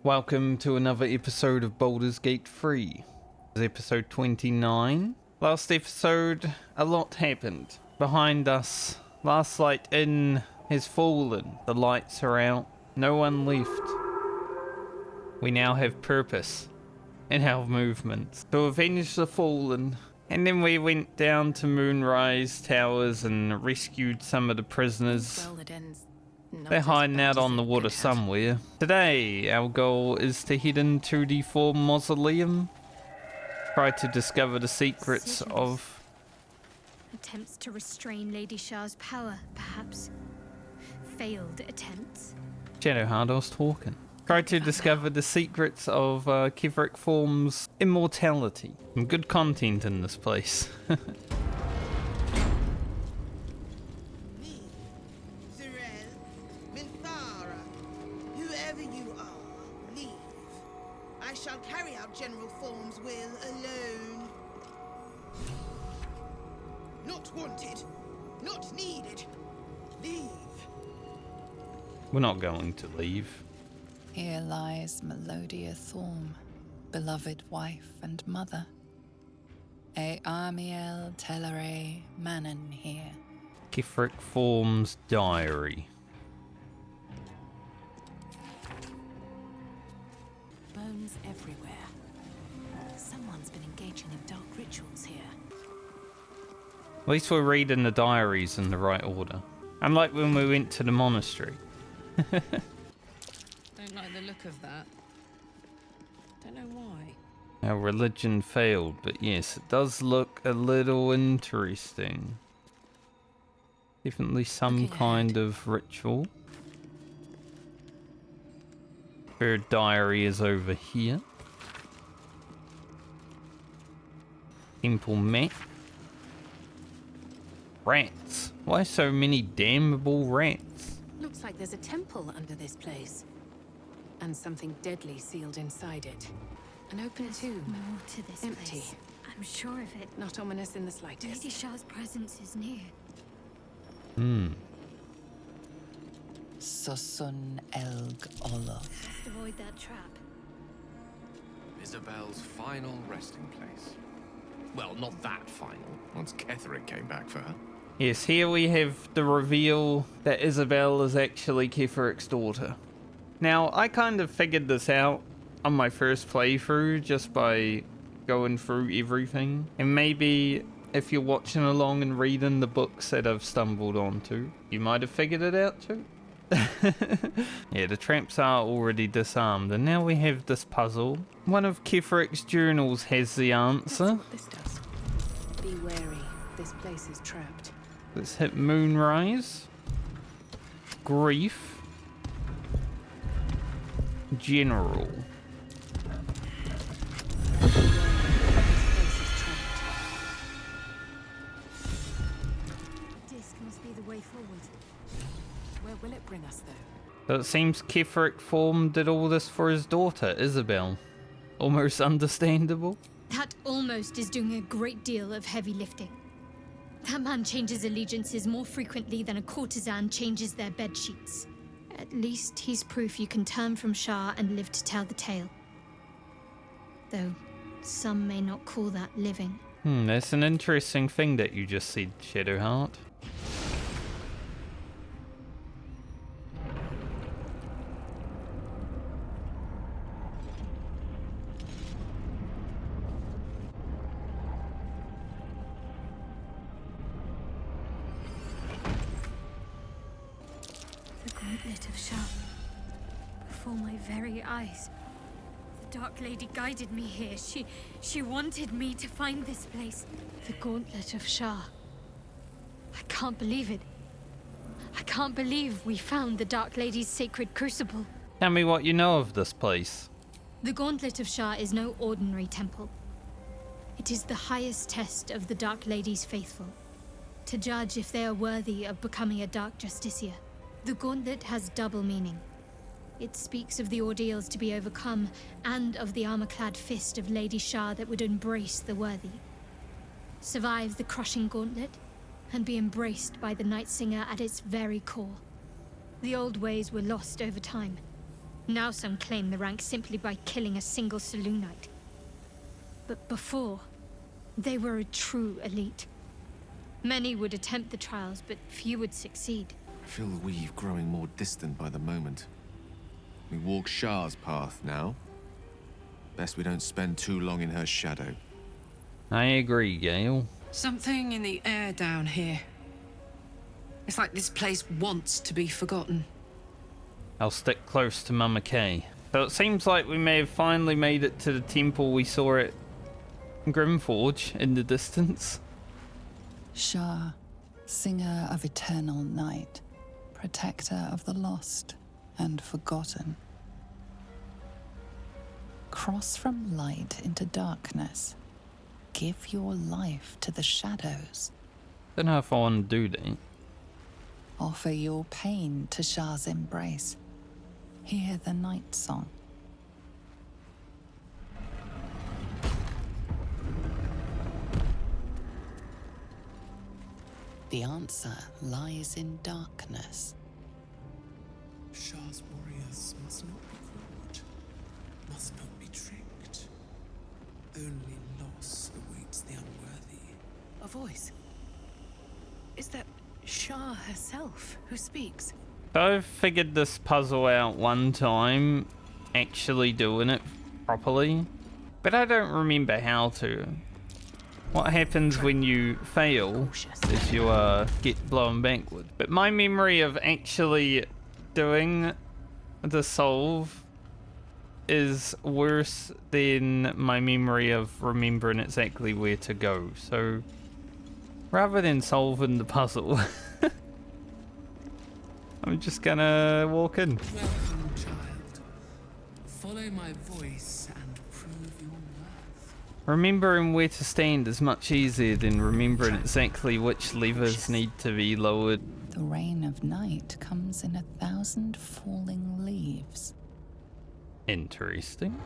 Welcome to another episode of Baldur's Gate 3. This is episode 29. Last episode, a lot happened. Behind us, last light in has fallen. The lights are out. No one left. We now have purpose in our movements to avenge the fallen. And then we went down to Moonrise Towers and rescued some of the prisoners. Well, it ends. They're hiding out on the water somewhere. Today, our goal is to head into the Thorm Mausoleum. Try to discover the secrets of... Attempts to restrain Lady Shar's power, perhaps. Failed attempts. Shadowheart, I was talking. Try to discover the secrets of Kiveric Thorm's immortality. Some good content in this place. General Thorm's will alone. Not wanted, not needed. Leave. We're not going to leave. Here lies Melodia Thorm, beloved wife and mother. E Amiel Telere Manon here. Kiveric Thorm's diary. Bones everywhere. Someone's been engaging in dark rituals here. At least we're reading the diaries in the right order. Unlike when we went to the monastery. Don't like the look of that. Don't know why. Our religion failed, but yes, it does look a little interesting. Definitely some kind of ritual. Her diary is over here. Temple map. Rats. Why so many damnable rats? Looks like there's a temple under this place. And something deadly sealed inside it. An open tomb. More to this Empty. place. I'm sure of it. Not ominous in the slightest. Lady Shar's presence is near. Sosun Elg Olo. Just avoid that trap. Isabel's final resting place. Well, not that final, once Ketheric came back for her. Yes, here we have the reveal that Isabel is actually Ketheric's daughter. Now, I kind of figured this out on my first playthrough just by going through everything. And maybe if you're watching along and reading the books that I've stumbled onto, you might have figured it out too. Yeah, the traps are already disarmed, and now we have this puzzle. One of Ketheric's journals has the answer. That's what this does. Be wary, this place is trapped. Let's hit Moonrise. Grief. General. This place is trapped. Disc must be the way forward. Where will it bring us, though? So it seems Kiveric Thorm did all this for his daughter, Isabel. Almost understandable. That almost is doing a great deal of heavy lifting. That man changes allegiances more frequently than a courtesan changes their bed sheets. At least he's proof you can turn from Shar and live to tell the tale. Though some may not call that living. That's an interesting thing that you just said, Shadowheart. The Gauntlet of Shar. Before my very eyes. The Dark Lady guided me here. She wanted me to find this place. The Gauntlet of Shar. I can't believe it. I can't believe we found the Dark Lady's sacred crucible. Tell me what you know of this place. The Gauntlet of Shar is no ordinary temple. It is the highest test of the Dark Lady's faithful, to judge if they are worthy of becoming a Dark Justiciar. The Gauntlet has double meaning. It speaks of the ordeals to be overcome, and of the armor-clad fist of Lady Shar that would embrace the worthy. Survive the crushing gauntlet, and be embraced by the Night Singer at its very core. The old ways were lost over time, Now some claim the rank simply by killing a single Selûnite. But before, they were a true elite. Many would attempt the trials, but few would succeed. I feel the weave growing more distant by the moment. We walk Shar's path now. Best we don't spend too long in her shadow. I agree, Gale. Something in the air down here. It's like this place wants to be forgotten. I'll stick close to Mama Kay. So it seems like we may have finally made it to the temple we saw at Grimforge in the distance. Shar, singer of eternal night, protector of the lost and forgotten. Cross from light into darkness. Give your life to the shadows. Don't know if I want to do that. Offer your pain to Shar's embrace. Hear the night song. The answer lies in darkness. Shar's warriors must not be caught, must not be tricked. Only loss awaits the unworthy. A voice. Is that Shar herself who speaks? So I've figured this puzzle out one time, actually doing it properly, but I don't remember how to. What happens when you fail is you get blown backward. But my memory of actually doing the solve is worse than my memory of remembering exactly where to go. So rather than solving the puzzle, I'm just gonna walk in. Welcome, child. Follow my voice and prove your worth. Remembering where to stand is much easier than remembering exactly which levers need to be lowered. The rain of night comes in 1,000 falling leaves. Interesting.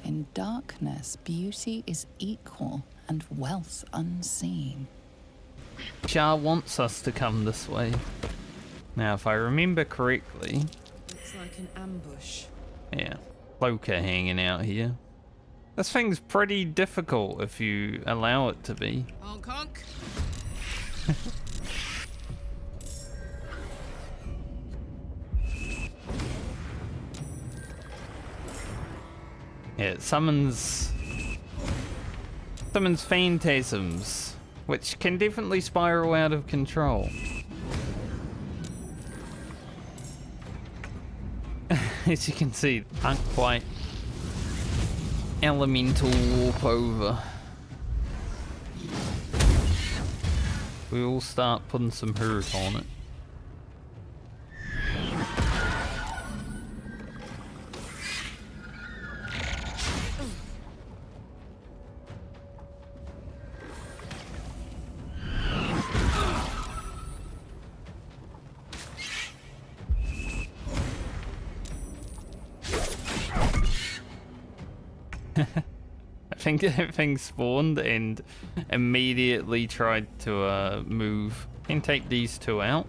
In darkness, beauty is equal and wealth unseen. Shar wants us to come this way. Now, if I remember correctly... Looks like an ambush. Yeah, Cloaker hanging out here. This thing's pretty difficult if you allow it to be. Honk honk. Yeah, it summons phantasms, which can definitely spiral out of control. As you can see, aren't quite elemental warp over. We all start putting some hurt on it. I think that thing spawned and immediately tried to move. Can take these two out.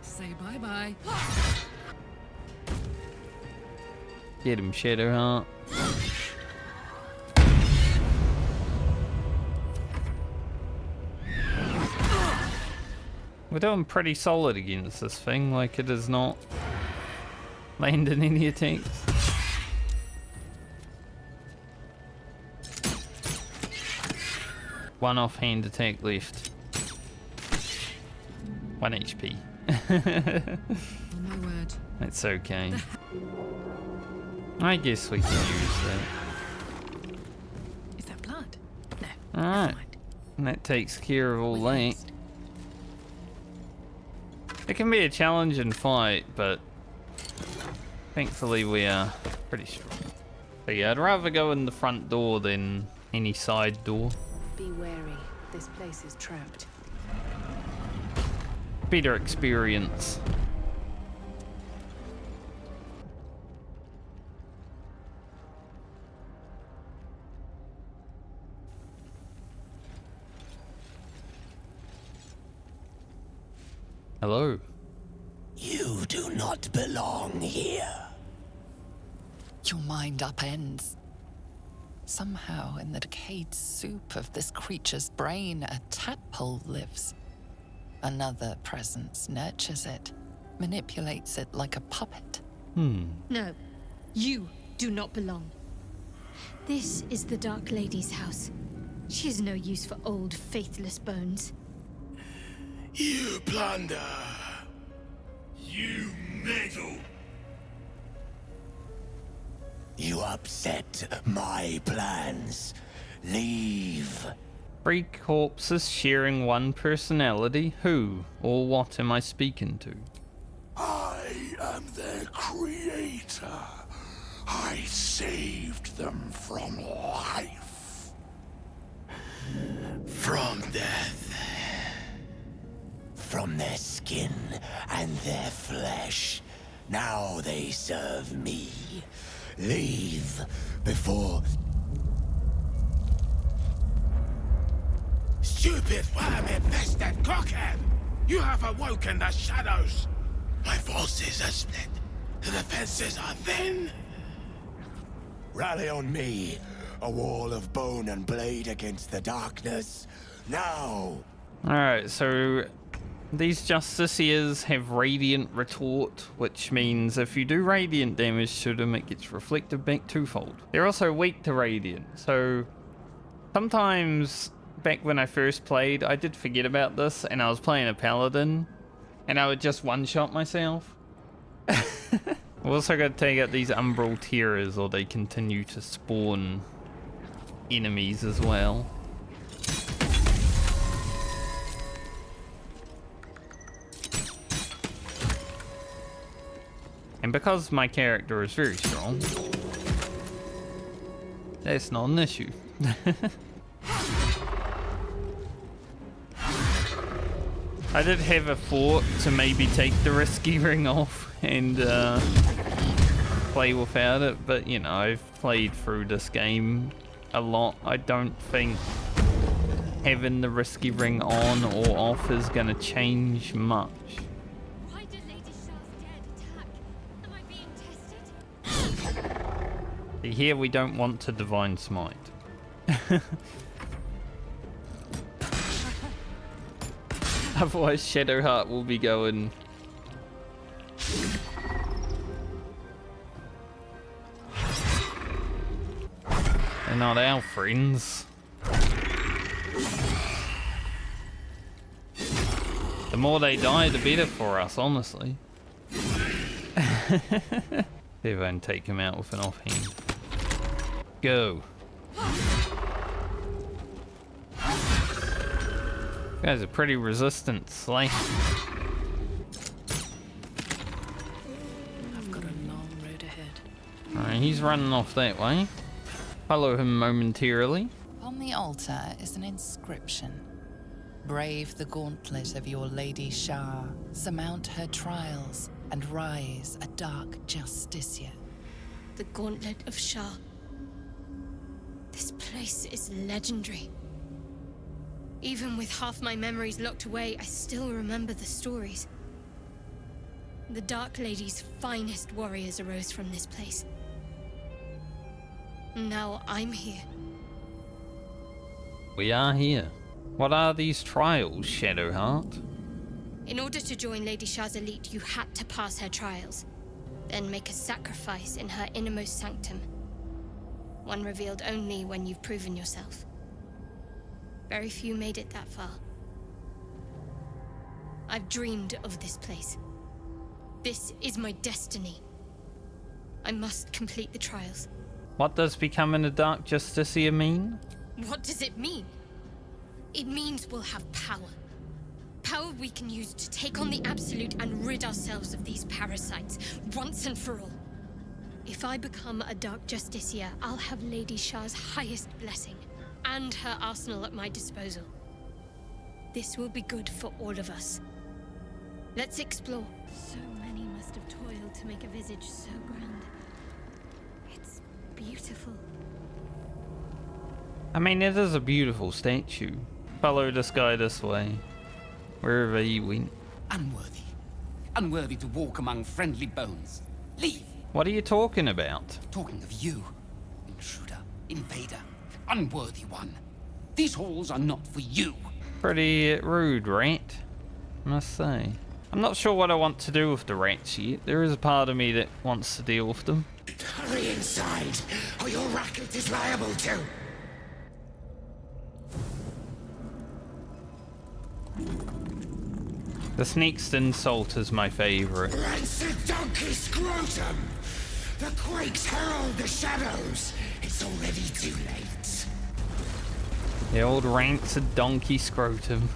Say bye-bye. Get him, Shadowheart. We're doing pretty solid against this thing, like it is not landing any attacks. One offhand attack left. 1 HP. Oh, my word. That's okay. I guess we can use that. Is that blood? No. Alright. Never mind. And that takes care of all With that. haste. It can be a challenging fight, but thankfully we are pretty strong. But yeah, I'd rather go in the front door than any side door. Be wary. This place is trapped. Better experience. Hello. You do not belong here. Your mind upends. Somehow, in the decayed soup of this creature's brain, a tadpole lives. Another presence nurtures it, manipulates it like a puppet. No, you do not belong. This is the Dark Lady's house. She is no use for old, faithless bones. You plunder. You meddle. You upset my plans. Leave. 3 corpses sharing one personality? Who or what am I speaking to? I am their creator. I saved them from life. From death. From their skin and their flesh. Now they serve me. Leave before... Stupid worm-infested cockhead! You have awoken the shadows! My forces are split. The defenses are thin. Rally on me. A wall of bone and blade against the darkness. Now! Alright, so these Justiciars have Radiant Retort, which means if you do Radiant damage to them, it gets reflected back twofold. They're also weak to Radiant, so sometimes back when I first played, I did forget about this, and I was playing a Paladin, and I would just one-shot myself. I've also got to take out these Umbral Terrors, or they continue to spawn enemies as well. And because my character is very strong, that's not an issue. I did have a thought to maybe take the risky ring off and play without it, but you know, I've played through this game a lot. I don't think having the risky ring on or off is gonna change much. Why did Lady Shar's dead attack? Am I being tested? Here we don't want to Divine Smite. Otherwise Shadowheart will be going... They're not our friends. The more they die, the better for us, honestly. Everyone take him out with an offhand. Go. You guys are pretty resistant, Slay. I've got a long road ahead. Alright, he's running off that way. Follow him momentarily. On the altar is an inscription. Brave the gauntlet of your Lady Shar, surmount her trials, and rise a dark Justiciar. The Gauntlet of Shar. This place is legendary. Even with half my memories locked away, I still remember the stories. The Dark Lady's finest warriors arose from this place. Now I'm here. We are here. What are these trials, Shadowheart? In order to join Lady Shar's elite, you had to pass her trials. Then make a sacrifice in her innermost sanctum. One revealed only when you've proven yourself. Very few made it that far. I've dreamed of this place. This is my destiny. I must complete the trials. What does becoming a Dark Justiciar mean? What does it mean? It means we'll have power. Power we can use to take on the Absolute and rid ourselves of these parasites, once and for all. If I become a Dark Justiciar, I'll have Lady Shar's highest blessing, and her arsenal at my disposal. This will be good for all of us. Let's explore. So many must have toiled to make a visage so grand. It's beautiful. I mean, it is a beautiful statue. Follow this guy this way. Wherever he went. Unworthy. unworthy to walk among friendly bones. Leave. What are you talking about? Talking of you, intruder, invader, unworthy one. These halls are not for you. Pretty rude, right? I must say. I'm not sure what I want to do with the rats yet. There is a part of me that wants to deal with them. Hurry inside, or your racket is liable to. The sneaked insult is my favorite. Rancid donkey scrotum! The quakes herald the shadows. It's already too late. The old rancid donkey scrotum.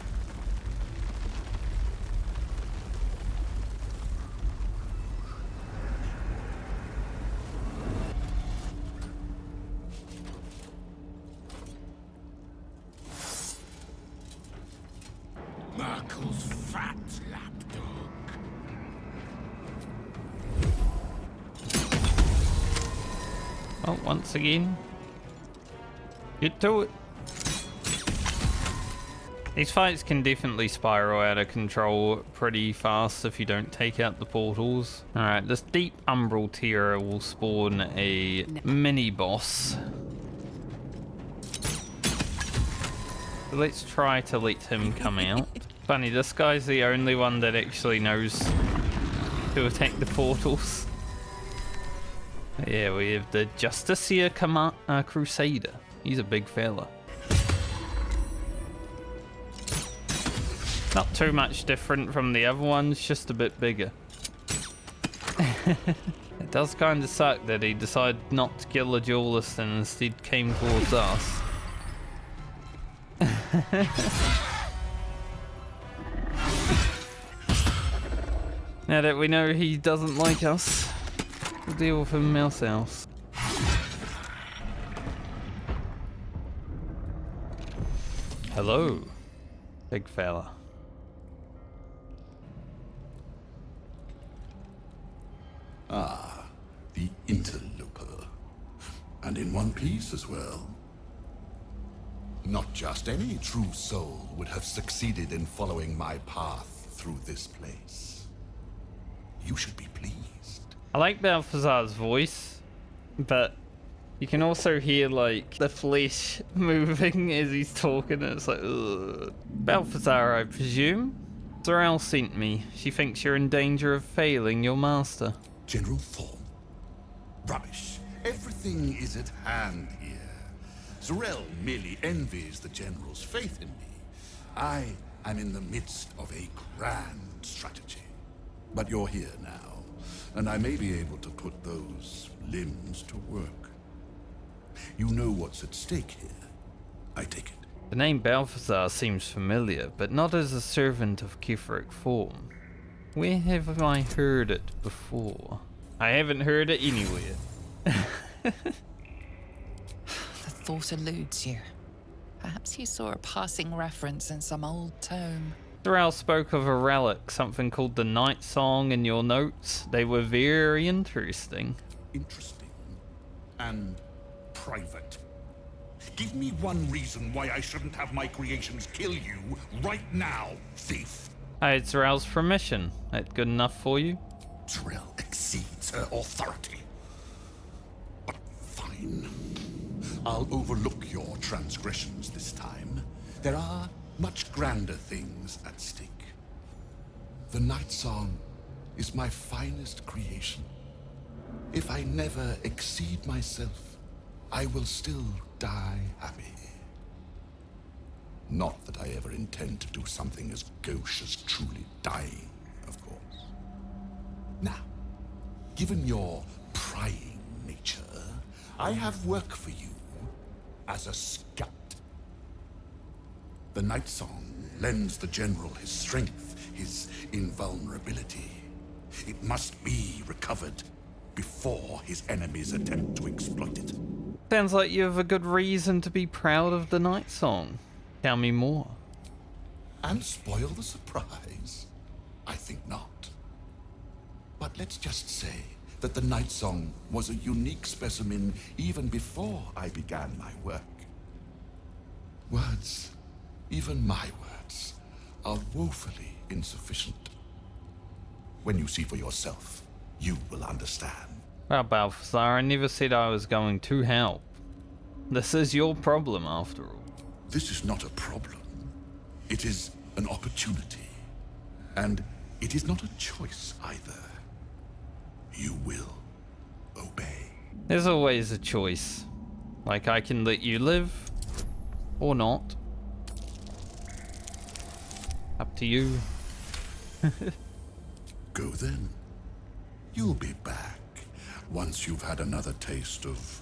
Merkel's fat lapdog. Oh, once again. Get to it. These fights can definitely spiral out of control pretty fast if you don't take out the portals. Alright, this deep umbral tier will spawn a mini-boss. Let's try to let him come out. Funny, this guy's the only one that actually knows to attack the portals. Yeah, we have the Justiciar Crusader. He's a big fella. Not too much different from the other ones, just a bit bigger. It does kind of suck that he decided not to kill a duelist and instead came towards us. Now that we know he doesn't like us, we'll deal with him ourselves. Hello, big fella. Ah, the interloper. And in one piece as well. Not just any true soul would have succeeded in following my path through this place. You should be pleased. I like Balthazar's voice, but you can also hear like the flesh moving as he's talking. And it's like, ugh. Balthazar, I presume? Zarel sent me. She thinks you're in danger of failing your master. General Thorm. Rubbish. Everything is at hand here. Zarel merely envies the General's faith in me. I am in the midst of a grand strategy. But you're here now, and I may be able to put those limbs to work. You know what's at stake here, I take it. The name Balthazar seems familiar, but not as a servant of Kithric Thorm. Where have I heard it before? I haven't heard it anywhere. The thought eludes you. Perhaps you saw a passing reference in some old tome. Zarel spoke of a relic, something called the Night Song, in your notes. They were very interesting. Interesting and private. Give me one reason why I shouldn't have my creations kill you right now, thief. I had Zarel's permission. That good enough for you? Zarel exceeds her authority. But fine. I'll overlook your transgressions this time. There are much grander things at stake. The Night Song is my finest creation. If I never exceed myself, I will still die happy. Not that I ever intend to do something as gauche as truly dying, of course. Now, given your prying nature, I have work for you as a scout. The Night Song lends the General his strength, his invulnerability. It must be recovered before his enemies attempt to exploit it. Sounds like you have a good reason to be proud of the Night Song. Tell me more. And spoil the surprise? I think not. But let's just say that the Night Song was a unique specimen even before I began my work. Words, even my words, are woefully insufficient. When you see for yourself, you will understand. Well, Balthazar, I never said I was going to help. This is your problem, after all. This is not a problem. It is an opportunity. And it is not a choice either. You will obey. There's always a choice. Like, I can let you live, or not. Up to you. Go then. You'll be back once you've had another taste of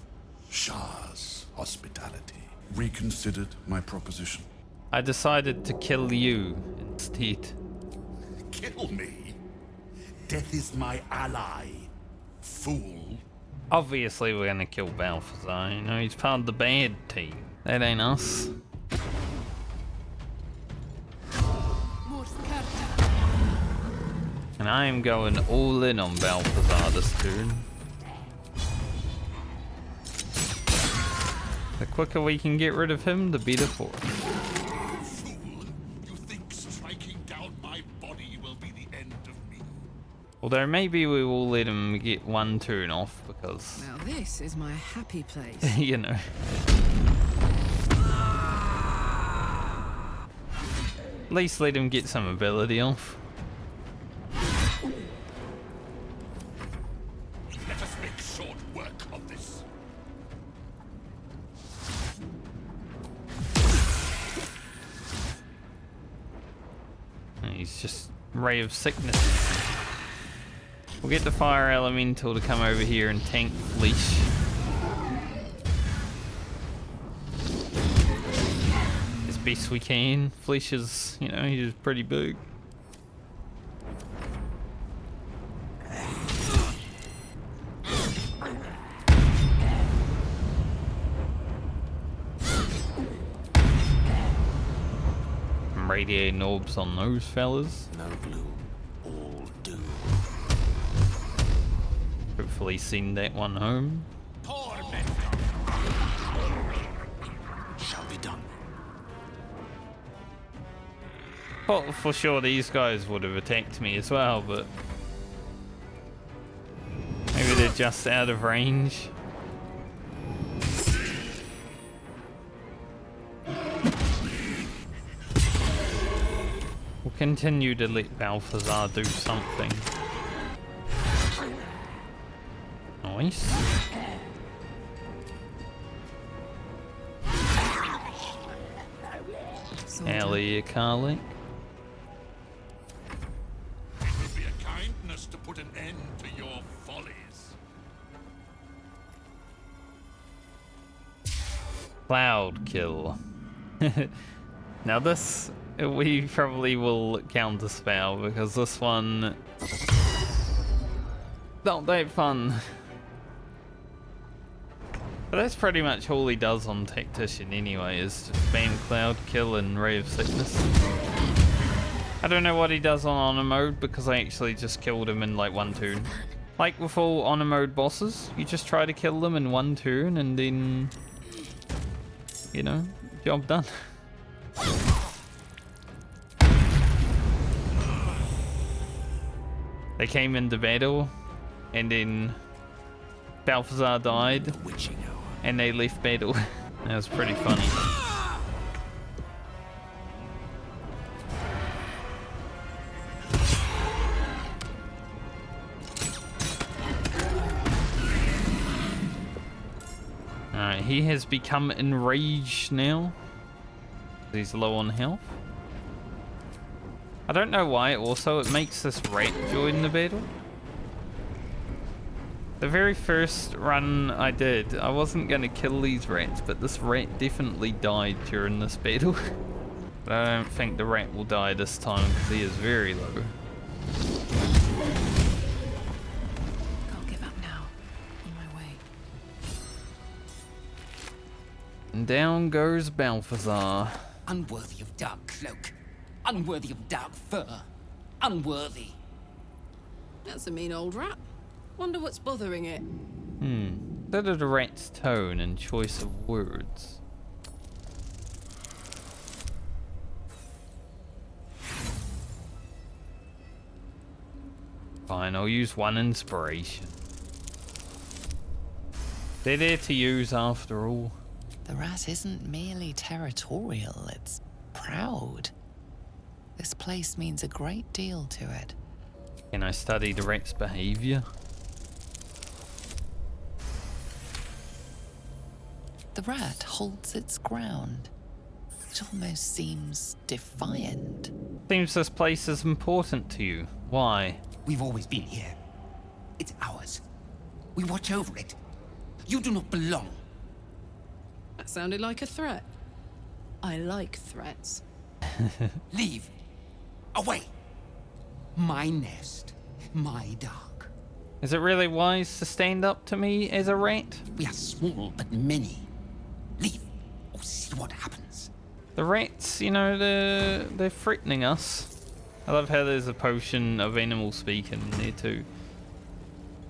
Shar's hospitality. Reconsidered my proposition? I decided to kill you instead. Kill me? Death is my ally, fool. Obviously we're gonna kill Balthazar, you know, he's part of the bad team. That ain't us. And I am going all in on Balthazar this turn. The quicker we can get rid of him, the better for us. Fool, you think striking down my body will be the end of me? Although maybe we will let him get one turn off because, Now this is my happy place. you know. At least let him get some ability off. Let us make short work of this. He's just Ray of Sickness. We'll get the Fire Elemental to come over here and tank Leash. As best we can. Flesh is, you know, he's pretty big. Radiating orbs on those fellas. No gloom, all doom. Hopefully send that one home. Shall be done. Well, for sure these guys would have attacked me as well, but maybe they're just out of range. We'll continue to let Balthazar do something. Nice. Ellie, Carly. It would be a kindness to put an end to your follies. Cloud kill. Now this, we probably will counterspell because this one, not that fun. But that's pretty much all he does on Tactician anyway, is just spam Cloud kill and Ray of Sickness. I don't know what he does on honor mode because I actually just killed him in like one turn. Like with all honor mode bosses, you just try to kill them in one turn and then, you know, job done. They came into battle and then Balthazar died and they left battle. That was pretty funny. Alright, he has become enraged now. He's low on health. I don't know why also it makes this rat join the battle. The very first run I did, I wasn't going to kill these rats, but this rat definitely died during this battle. But I don't think the rat will die this time because he is very low. Can't give up now. On my way. And down goes Balthazar. Unworthy of dark cloak. Unworthy of dark fur. Unworthy. That's a mean old rat. Wonder what's bothering it. That is the rat's tone and choice of words. Fine, I'll use 1 inspiration. They're there to use after all. The rat isn't merely territorial, it's proud. This place means a great deal to it. Can I study the rat's behavior? The rat holds its ground. It almost seems defiant. Seems this place is important to you. Why? We've always been here. It's ours. We watch over it. You do not belong. That sounded like a threat. I like threats. Leave. Away. My nest. My dark. Is it really wise to stand up to me as a rat? We are small, but many. Leave. Or see what happens. The rats, you know, they're threatening us. I love how there's a potion of animal speaking in there too.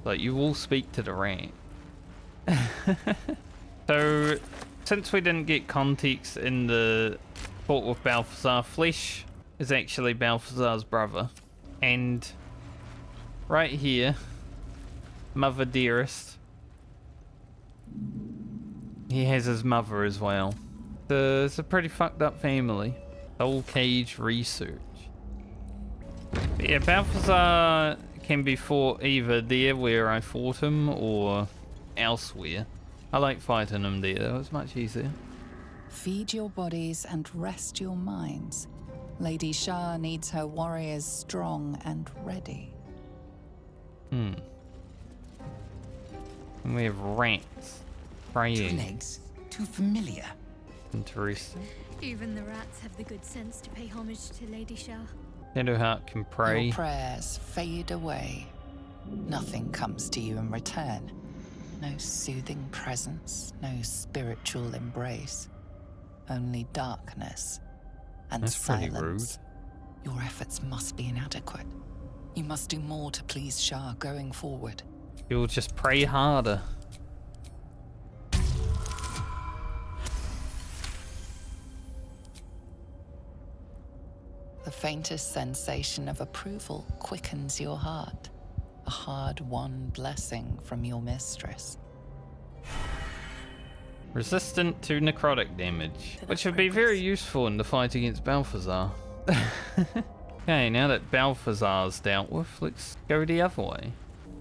Like, you will speak to the rat. So, since we didn't get context in the fought with Balthazar, Flesh is actually Balthazar's brother. And right here, Mother Dearest, he has his mother as well. It's a pretty fucked up family. Soul Cage Research. But yeah, Balthazar can be fought either there where I fought him or elsewhere. I like fighting him there, though. It's much easier. Feed your bodies and rest your minds. Lady Shar needs her warriors strong and ready. And we have rats praying. 2 legs. Too familiar. Interesting. Even the rats have the good sense to pay homage to Lady Shar. Shadowheart can pray. Your prayers fade away. Nothing comes to you in return. No soothing presence, no spiritual embrace. Only darkness and That's silence. pretty rude. Your efforts must be inadequate. You must do more to please Shar going forward. You'll just pray harder. The faintest sensation of approval quickens your heart. A hard-won blessing from your mistress. Resistant to necrotic damage, which would be very useful in the fight against Balthazar. Okay, now that Balthazar's dealt with, let's go the other way.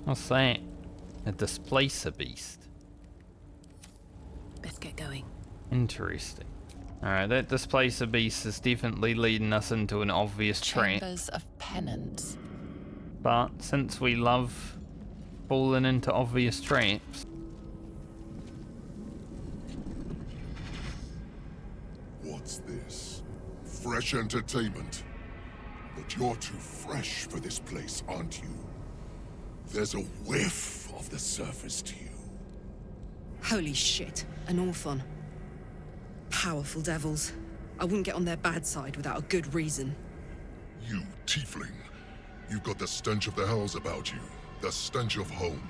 What's that? A displacer beast. Let's get going. Interesting. Alright, that displacer beast is definitely leading us into an obvious trap. Chambers of penance. But since we love falling into obvious traps... What's this? Fresh entertainment? But you're too fresh for this place, aren't you? There's a whiff of the surface to you. Holy shit, an Orphon. Powerful devils. I wouldn't get on their bad side without a good reason. You tiefling. You've got the stench of the hells about you, the stench of home,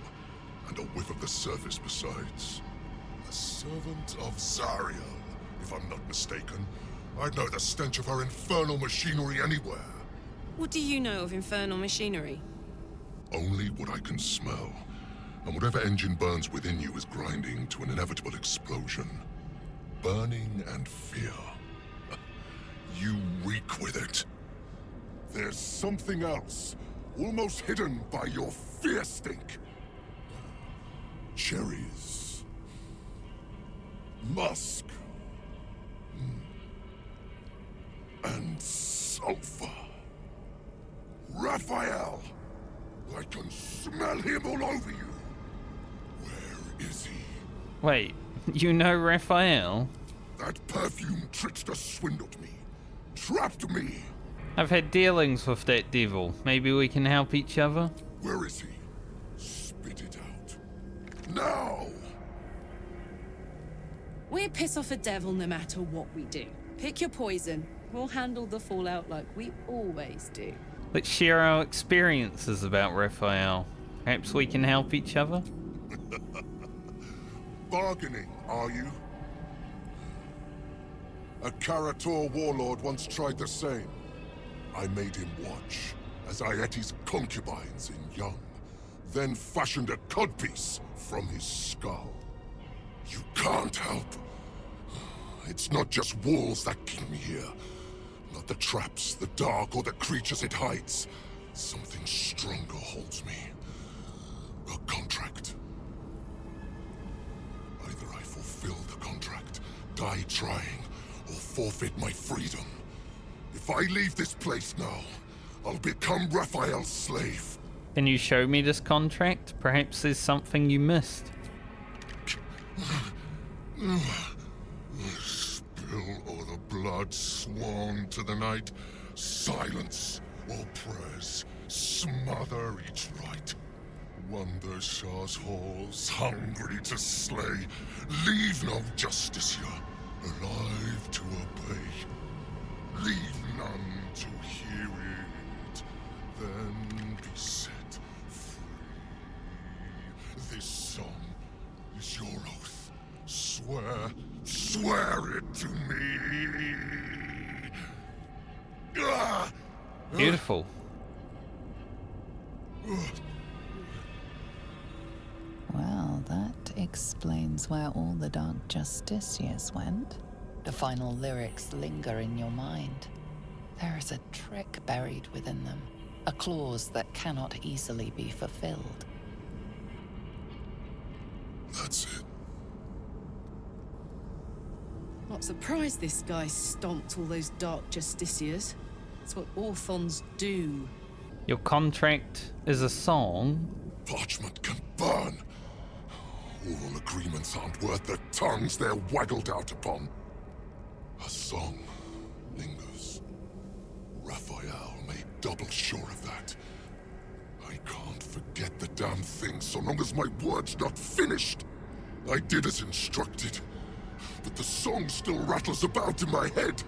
and a whiff of the surface besides. A servant of Zariel, if I'm not mistaken. I'd know the stench of her infernal machinery anywhere. What do you know of infernal machinery? Only what I can smell. And whatever engine burns within you is grinding to an inevitable explosion. Burning and fear. You reek with it. There's something else, almost hidden by your fear stink. Cherries. Musk. And sulfur. Raphael! I can smell him all over you. Where is he? Wait, you know Raphael? That perfume trickster swindled me. Trapped me. I've had dealings with that devil. Maybe we can help each other? Where is he? Spit it out. Now! We'll piss off a devil no matter what we do. Pick your poison. We'll handle the fallout like we always do. Let's share our experiences about Raphael. Perhaps we can help each other? Bargaining, are you? A Karator warlord once tried the same. I made him watch, as I ate his concubines in young, then fashioned a codpiece from his skull. You can't help. It's not just walls that keep me here. Not the traps, the dark, or the creatures it hides. Something stronger holds me. A contract. Either I fulfill the contract, die trying, or forfeit my freedom. If I leave this place now, I'll become Raphael's slave. Can you show me this contract? Perhaps there's something you missed. Spill all the blood sworn to the night. Silence all prayers. Smother each rite. Wander Shar's halls, hungry to slay. Leave no justice here, alive to obey. Leave none to hear it, then be set free. This song is your oath. Swear it to me. Beautiful. Well, that explains where all the Dark Justiciars went. The final lyrics linger in your mind. There is a trick buried within them, a clause that cannot easily be fulfilled. That's it. Not surprised this guy stomped all those Dark Justiciars. It's what Orthons do. Your contract is a song? Parchment can burn. Oral agreements aren't worth the tongues they're waggled out upon. A song lingers. Raphael made double sure of that. I can't forget the damn thing so long as my word's not finished. I did as instructed, but the song still rattles about in my head.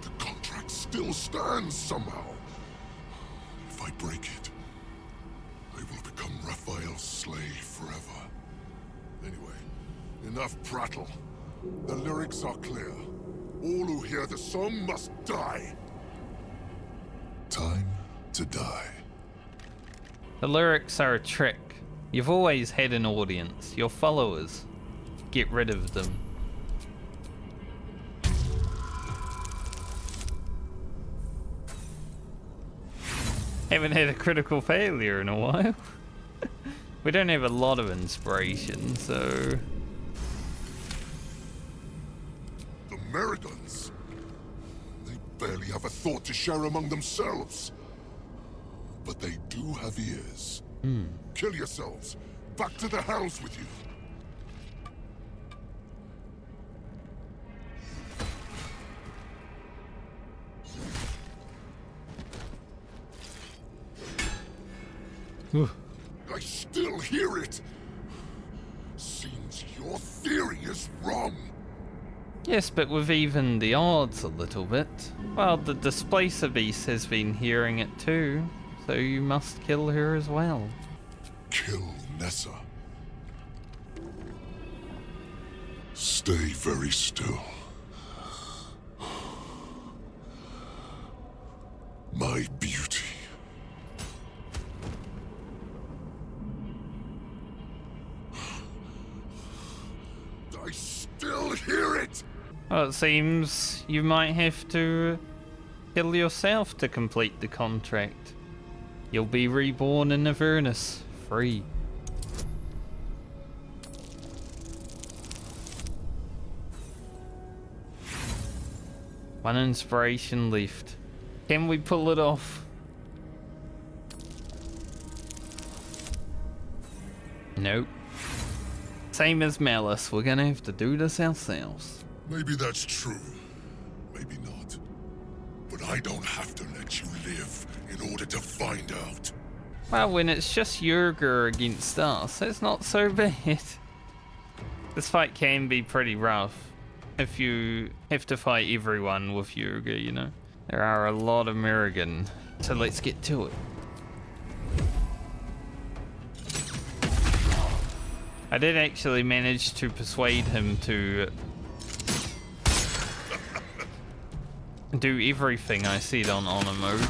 The contract still stands somehow. If I break it, I will become Raphael's slave forever. Anyway, enough prattle. The lyrics are clear. All who hear the song must die. Time to die. The lyrics are a trick. You've always had an audience, your followers. Get rid of them. Haven't had a critical failure in a while. We don't have a lot of inspiration, so... The Merridons. They barely have a thought to share among themselves. But they do have ears. Kill yourselves. Back to the hells with you. I still hear it. Seems your theory is wrong. Yes, but we've evened the odds a little bit. Well, the Displacer Beast has been hearing it too, so you must kill her as well. Kill Nessa. Stay very still. My beauty. I still hear it! Well, it seems you might have to kill yourself to complete the contract. You'll be reborn in Avernus, free. One inspiration left. Can we pull it off? Nope. Same as Malice, we're gonna have to do this ourselves. Maybe that's true. Maybe not. But I don't have to let you live in order to find out. Well, when it's just Yurgir against us, it's not so bad. This fight can be pretty rough if you have to fight everyone with Yurgir, you know. There are a lot of Merrigan, so let's get to it. I did actually manage to persuade him to do everything I said on honor mode.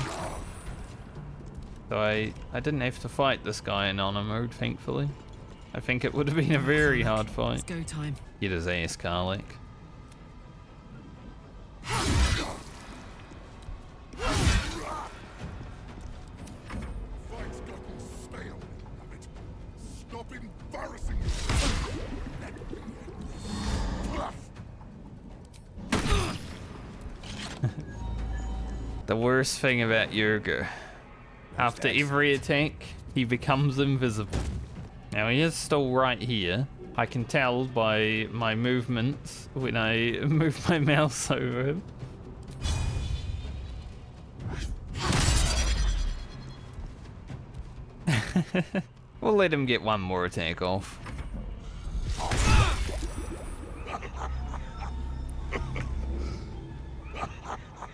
So I didn't have to fight this guy in honor mode, thankfully. I think it would have been a very hard fight. It's go time. Get his ass, Karlach. Stop embarrassing me. The worst thing about Yurgir, after every attack, he becomes invisible. Now he is still right here. I can tell by my movements when I move my mouse over him. We'll let him get one more attack off.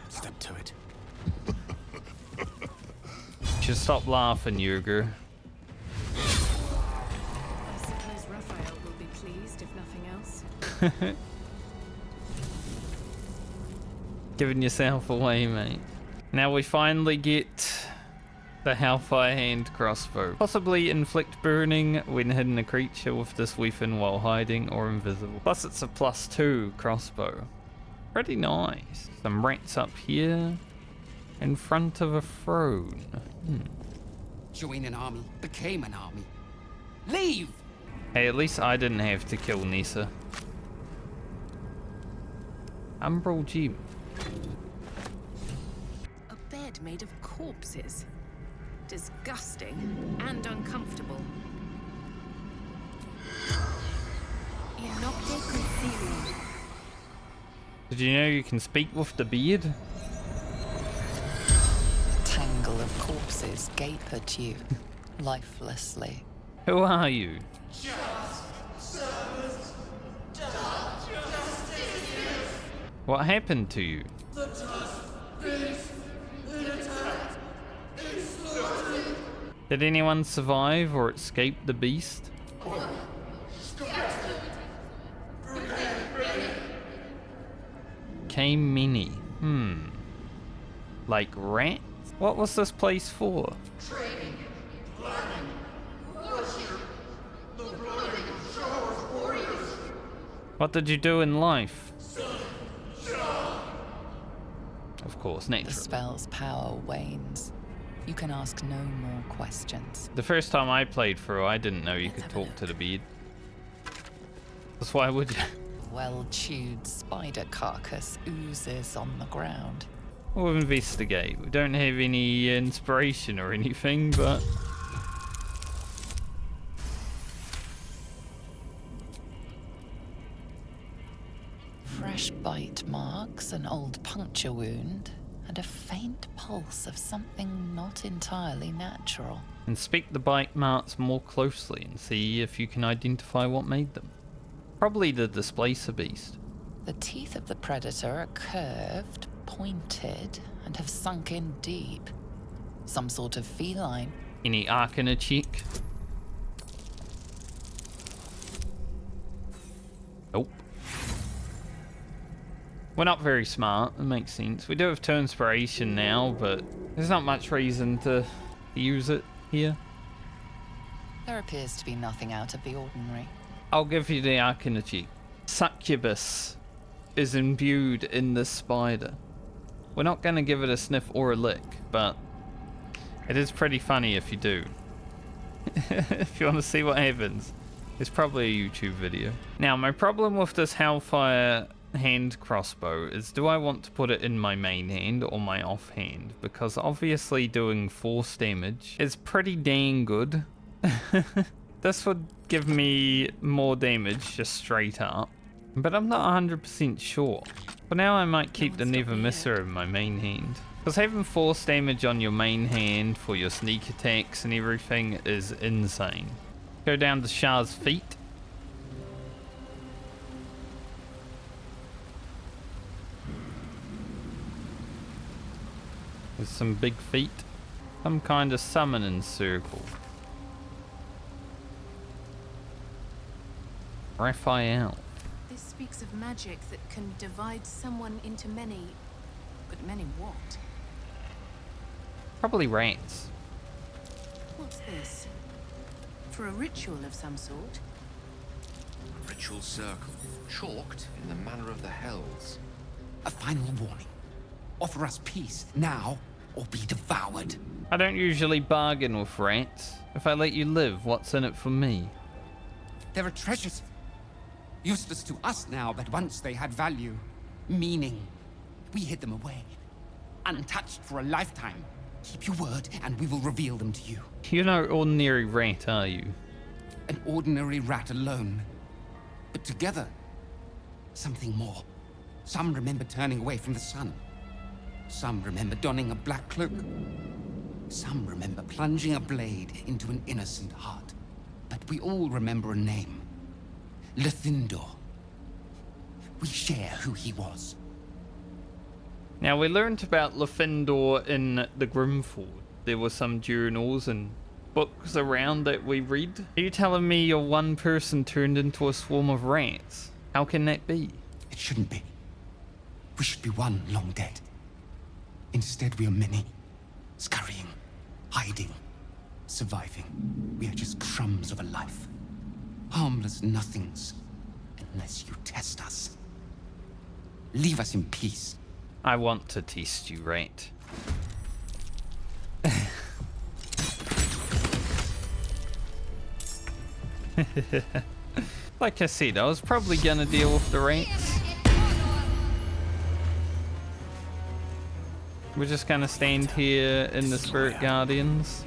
Step to it. Just stop laughing, Yurgir. I suppose Raphael will be pleased, if nothing else. Giving yourself away, mate. Now we finally get the Hellfire Hand crossbow. Possibly inflict burning when hitting a creature with this weapon while hiding or invisible. Plus it's a +2 crossbow. Pretty nice. Some rats up here in front of a throne. Join an army, became an army. Leave! Hey, at least I didn't have to kill Nissa. Umbral Gem. A bed made of corpses. Disgusting and uncomfortable. Inocte concilium. Did you know you can speak with the beard? Tangle of corpses gape at you, lifelessly. Who are you? What happened to you? Did anyone survive or escape the beast? Came many. Like rats? What was this place for? Training, planning, worship, the burning of Shar's warriors. What did you do in life? Shar. Of course, naturally. The spell's power wanes. You can ask no more questions. The first time I played through, I didn't know you could talk to the beard. That's why would you? Well-chewed spider carcass oozes on the ground. We'll investigate. We don't have any inspiration or anything, but... Fresh bite marks, an old puncture wound, and a faint pulse of something not entirely natural. Inspect the bite marks more closely and see if you can identify what made them. Probably the displacer beast. The teeth of the predator are curved, pointed, and have sunk in deep. Some sort of feline. Any arcana check? Nope. We're not very smart, it makes sense. We do have 2 inspiration now, but there's not much reason to use it here. There appears to be nothing out of the ordinary. I'll give you the arcana check. Succubus is imbued in this spider. We're not going to give it a sniff or a lick, but it is pretty funny if you do. If you want to see what happens, it's probably a YouTube video. Now, my problem with this Hellfire Hand crossbow is, do I want to put it in my main hand or my off hand? Because obviously doing force damage is pretty dang good. This would give me more damage just straight up, but I'm not 100% sure. For now I might keep the Never Misser in my main hand, because having force damage on your main hand for your sneak attacks and everything is insane. Go down to Shar's feet. With some big feet. Some kind of summoning circle. Raphael. This speaks of magic that can divide someone into many, but many what? Probably rats. What's this? For a ritual of some sort? A ritual circle, chalked in the manner of the Hells. A final warning. Offer us peace now, or be devoured. I don't usually bargain with rats. If I let you live, what's in it for me? There are treasures. Useless to us now, but once they had value. Meaning. We hid them away. Untouched for a lifetime. Keep your word, and we will reveal them to you. You're no ordinary rat, are you? An ordinary rat alone. But together, something more. Some remember turning away from the sun. Some remember donning a black cloak. Some remember plunging a blade into an innocent heart. But we all remember a name. Lyrthindor. We share who he was. Now, we learned about Lyrthindor in the Grimford. There were some journals and books around that we read. Are you telling me you're one person turned into a swarm of rats? How can that be? It shouldn't be. We should be one long dead. Instead, we are many. Scurrying, hiding, surviving. We are just crumbs of a life. Harmless nothings, unless you test us. Leave us in peace. I want to test you, rat. Like I said, I was probably gonna deal with the rats. We're just gonna stand here in the Spirit Guardians.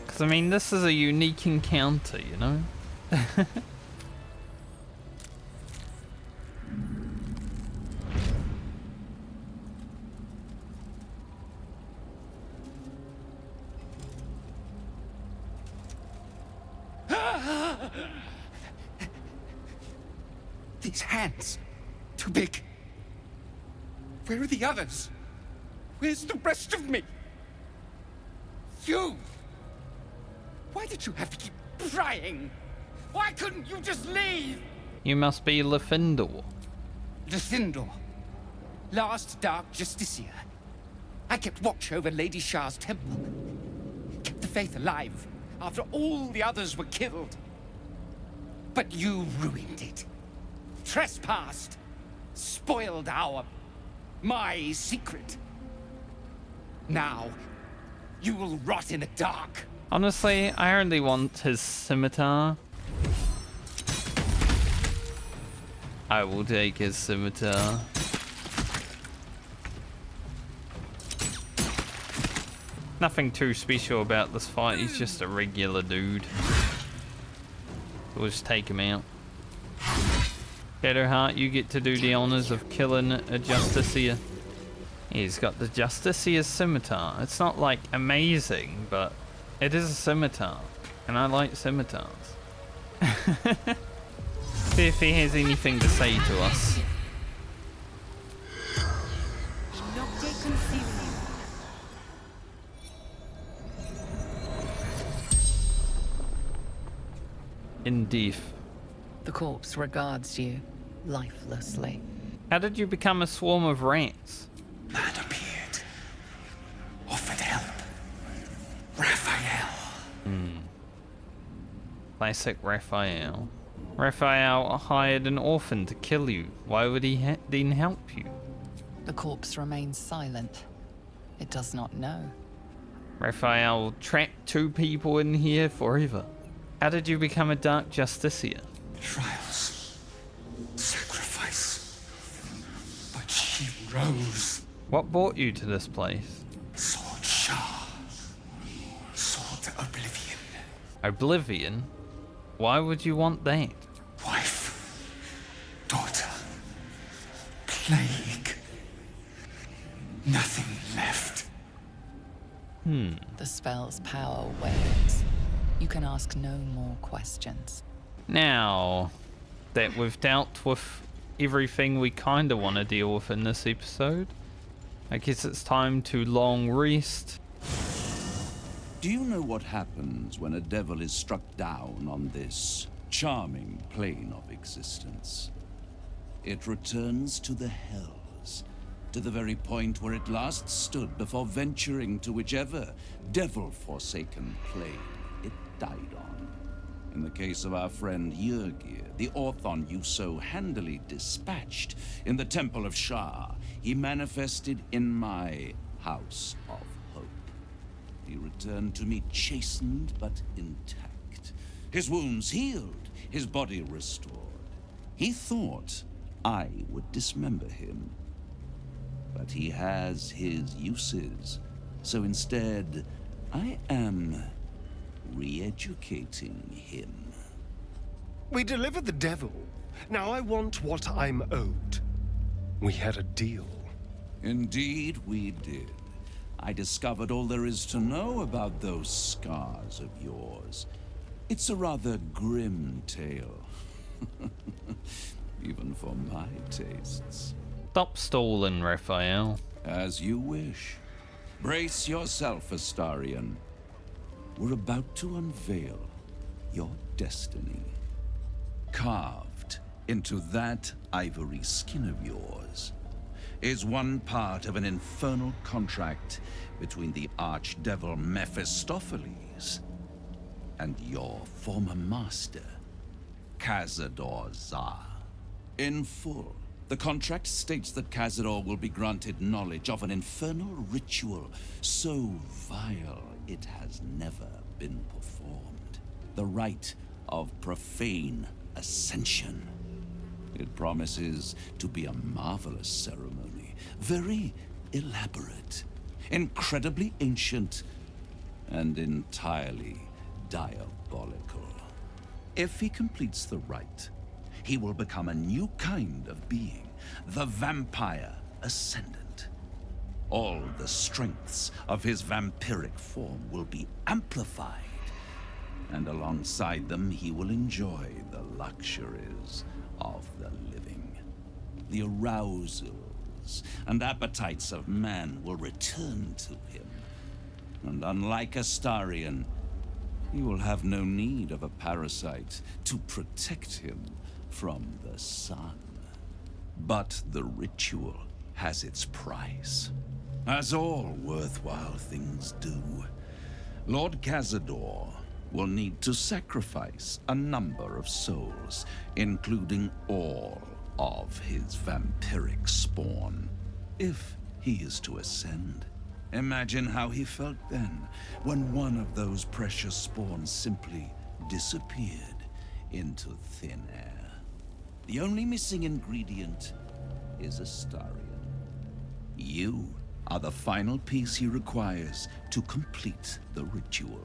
Because, I mean, this is a unique encounter, you know? These hands. Too big. Where are the others? Where's the rest of me? You! Why did you have to keep prying? Why couldn't you just leave? You must be Lyrthindor. Lyrthindor. Last Dark Justiciar. I kept watch over Lady Shar's temple. Kept the faith alive after all the others were killed. But you ruined it. Trespassed. Spoiled my secret. Now, you will rot in the dark. Honestly, I only want his scimitar. I will take his scimitar. Nothing too special about this fight, he's just a regular dude. We'll just take him out. Shadowheart, you get to do the honors of killing a Justiciar. He's got the Justiciar's scimitar. It's not like amazing, but it is a scimitar. And I like scimitars. See if he has anything to say to us. Indeed. The corpse regards you lifelessly. How did you become a swarm of rats? Man appeared. Offered help. Raphael. Classic Raphael. Raphael hired an orphan to kill you. Why would he then help you? The corpse remains silent. It does not know. Raphael trapped 2 people in here forever. How did you become a Dark Justiciar? Trials. Sacrifice. But she rose. What brought you to this place? Sword Shar. Sword Oblivion. Oblivion? Why would you want that? Wife. Daughter. Plague. Nothing left. The spell's power wanes. You can ask no more questions. Now that we've dealt with everything we kind of want to deal with in this episode, I guess it's time to long rest. Do you know what happens when a devil is struck down on this charming plane of existence. It returns to the hells, to the very point where it last stood before venturing to whichever devil-forsaken plane it died on. In the case of our friend Yurgir, the Orthon you so handily dispatched in the Temple of Shar, he manifested in my House of Hope. He returned to me chastened but intact, his wounds healed, his body restored. He thought I would dismember him, but he has his uses, so instead I am re-educating him. We delivered the devil. Now I want what I'm owed. We had a deal. Indeed we did. I discovered all there is to know about those scars of yours. It's a rather grim tale. Even for my tastes. Stop stalling, Raphael. As you wish. Brace yourself, Astarion. We're about to unveil your destiny. Carved into that ivory skin of yours is one part of an infernal contract between the archdevil Mephistopheles and your former master, Balthazar. In full, the contract states that Balthazar will be granted knowledge of an infernal ritual so vile it has never been performed. The rite of profane ascension. It promises to be a marvelous ceremony, very elaborate, incredibly ancient, and entirely diabolical. If he completes the rite, he will become a new kind of being, the Vampire Ascendant. All the strengths of his vampiric form will be amplified, and alongside them he will enjoy the luxuries of the living. The arousals and appetites of man will return to him, and unlike Astarion, he will have no need of a parasite to protect him from the sun. But the ritual has its price, as all worthwhile things do. Lord Cazador will need to sacrifice a number of souls, including all of his vampiric spawn, if he is to ascend. Imagine how he felt then, when one of those precious spawns simply disappeared into thin air. The only missing ingredient is Astarion. You are the final piece he requires to complete the ritual.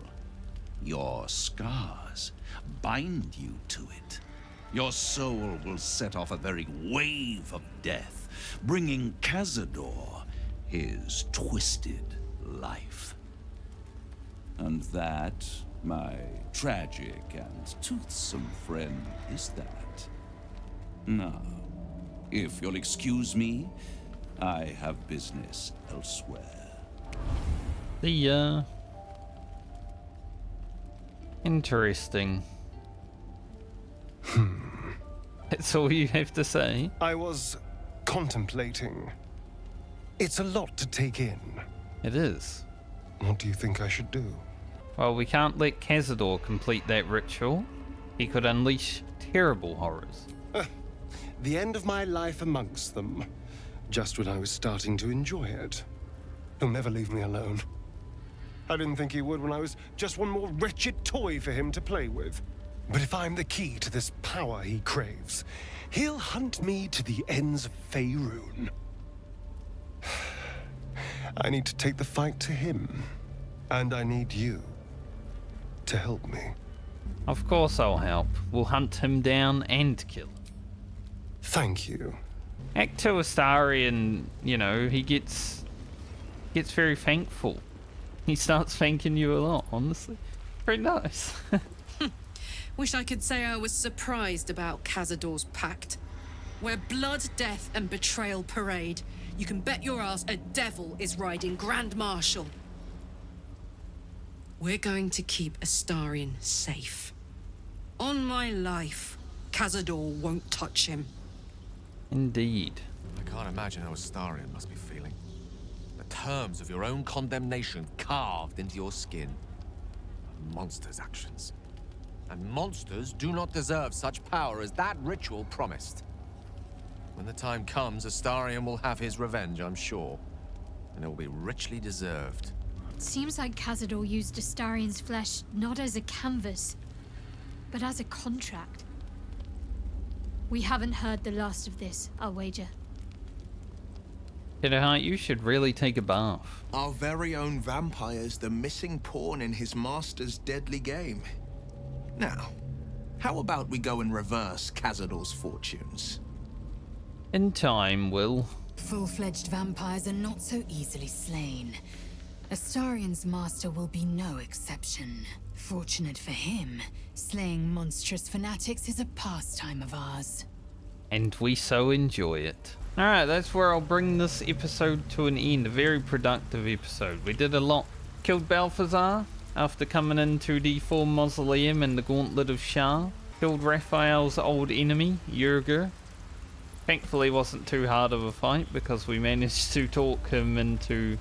Your scars bind you to it. Your soul will set off a very wave of death, bringing Cazador his twisted life. And that, my tragic and toothsome friend, is that. Now, if you'll excuse me, I have business elsewhere. Interesting. That's all you have to say? I was contemplating. It's a lot to take in. It is. What do you think I should do? Well, we can't let Cazador complete that ritual. He could unleash terrible horrors. The end of my life amongst them. Just when I was starting to enjoy it. He'll never leave me alone. I didn't think he would when I was just one more wretched toy for him to play with. But if I'm the key to this power he craves, he'll hunt me to the ends of Faerun. I need to take the fight to him. And I need you to help me. Of course I'll help. We'll hunt him down and kill him. Thank you. Act 2 Astarion, you know, he gets very thankful. He starts thanking you a lot, honestly. Pretty nice. Wish I could say I was surprised about Cazador's pact. Where blood, death, and betrayal parade, you can bet your ass a devil is riding Grand Marshal. We're going to keep Astarion safe. On my life, Cazador won't touch him. Indeed. I can't imagine how Astarion must be feeling. The terms of your own condemnation carved into your skin. A monster's actions. And monsters do not deserve such power as that ritual promised. When the time comes, Astarion will have his revenge, I'm sure. And it will be richly deserved. It seems like Cazador used Astarion's flesh not as a canvas, but as a contract. We haven't heard the last of this, I'll wager. Kidderheart, you should really take a bath. Our very own vampire's the missing pawn in his master's deadly game. Now, how about we go and reverse Cazador's fortunes? In time, Will. Full-fledged vampires are not so easily slain. Astarion's master will be no exception. Fortunate for him, slaying monstrous fanatics is a pastime of ours. And we so enjoy it. Alright, that's where I'll bring this episode to an end. A very productive episode. We did a lot. Killed Balthazar after coming into the Thorm Mausoleum and the Gauntlet of Shar. Killed Raphael's old enemy, Yurgir. Thankfully wasn't too hard of a fight because we managed to talk him into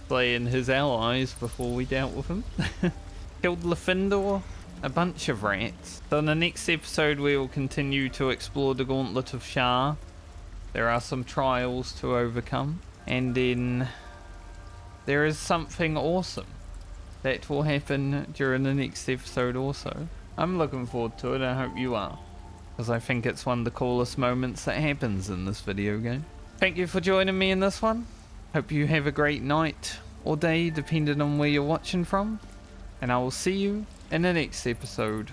slaying his allies before we dealt with him. Killed Lyrthindor, a bunch of rats. So in the next episode we will continue to explore the Gauntlet of Shar. There are some trials to overcome. And then there is something awesome that will happen during the next episode also. I'm looking forward to it, I hope you are. Because I think it's one of the coolest moments that happens in this video game. Thank you for joining me in this one. Hope you have a great night or day depending on where you're watching from. And I will see you in the next episode.